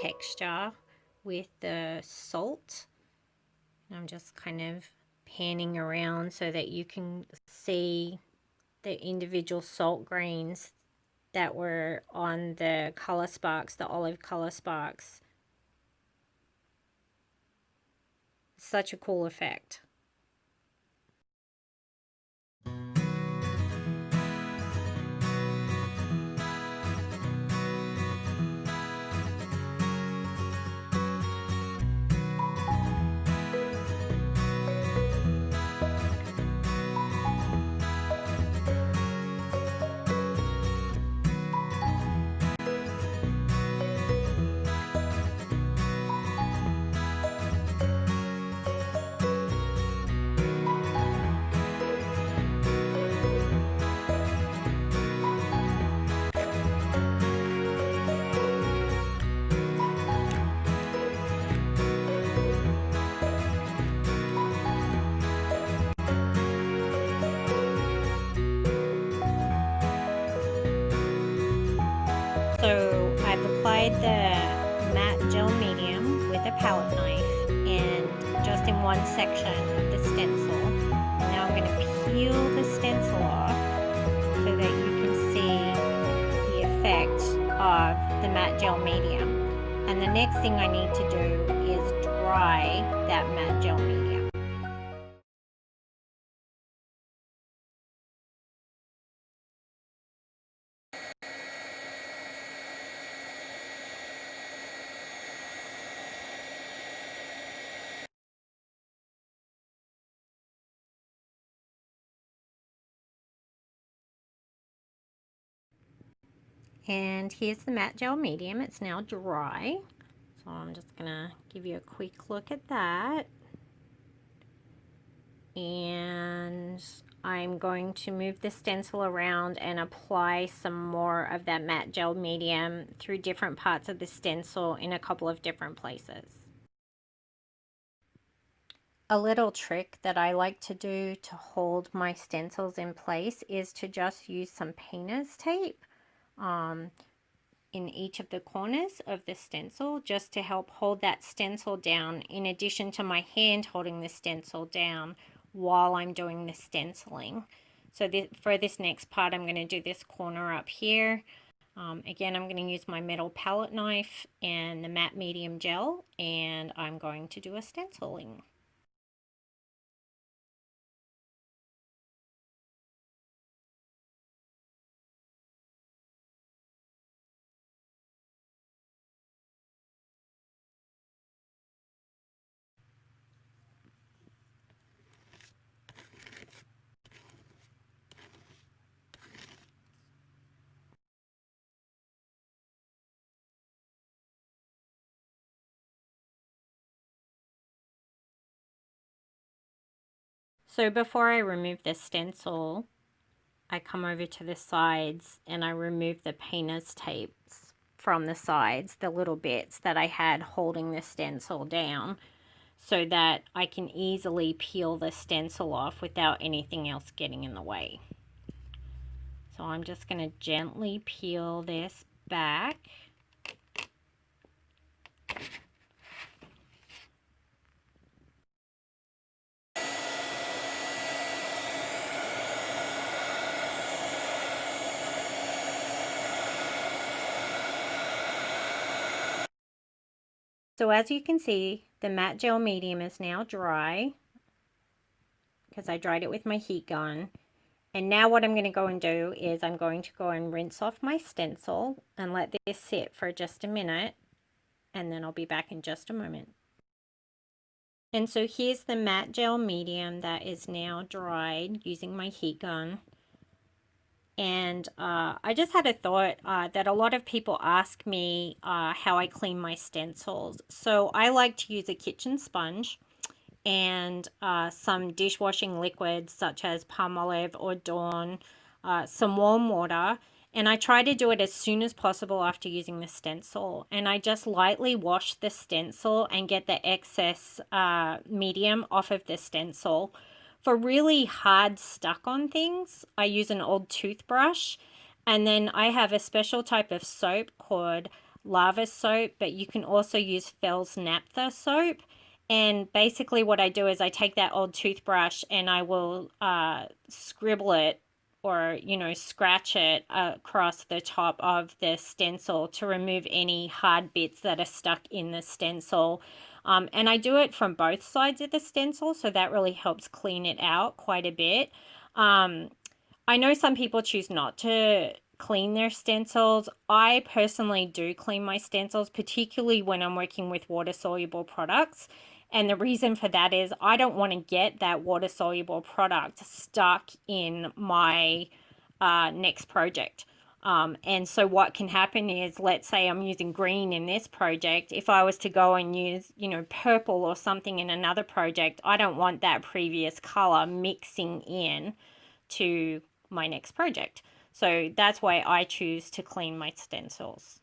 texture with the salt. I'm just kind of panning around so that you can see the individual salt grains that were on the color sparks, the olive color sparks. Such a cool effect. So I've applied the matte gel medium with a palette knife and just in one section of the stencil. Now I'm going to peel the stencil off so that you can see the effect of the matte gel medium. And the next thing I need to do is dry that matte gel medium. And here's the matte gel medium. It's now dry. So I'm just going to give you a quick look at that. And I'm going to move the stencil around and apply some more of that matte gel medium through different parts of the stencil in a couple of different places. A little trick that I like to do to hold my stencils in place is to just use some painter's tape in each of the corners of the stencil, just to help hold that stencil down, in addition to my hand holding the stencil down while I'm doing the stenciling. So for this next part, I'm going to do this corner up here. Again, I'm going to use my metal palette knife and the matte medium gel, and I'm going to do a stenciling. So before I remove the stencil, I come over to the sides and I remove the painter's tapes from the sides, the little bits that I had holding the stencil down, so that I can easily peel the stencil off without anything else getting in the way. So I'm just going to gently peel this back. So as you can see, the matte gel medium is now dry because I dried it with my heat gun. And now what I'm going to go and do is I'm going to go and rinse off my stencil and let this sit for just a minute, and then I'll be back in just a moment. And so here's the matte gel medium that is now dried using my heat gun. And I just had a thought that a lot of people ask me how I clean my stencils. So I like to use a kitchen sponge and some dishwashing liquids such as Palmolive or Dawn, some warm water. And I try to do it as soon as possible after using the stencil. And I just lightly wash the stencil and get the excess medium off of the stencil. For really hard stuck-on things, I use an old toothbrush, and then I have a special type of soap called lava soap, but you can also use Fels naphtha soap. And basically what I do is I take that old toothbrush and I will scribble it, or, you know, scratch it across the top of the stencil to remove any hard bits that are stuck in the stencil. And I do it from both sides of the stencil, so that really helps clean it out quite a bit. I know some people choose not to clean their stencils. I personally do clean my stencils, particularly when I'm working with water soluble products. And the reason for that is I don't want to get that water soluble product stuck in my next project. And so what can happen is, let's say I'm using green in this project. If I was to go and use, you know, purple or something in another project, I don't want that previous color mixing in to my next project. So that's why I choose to clean my stencils.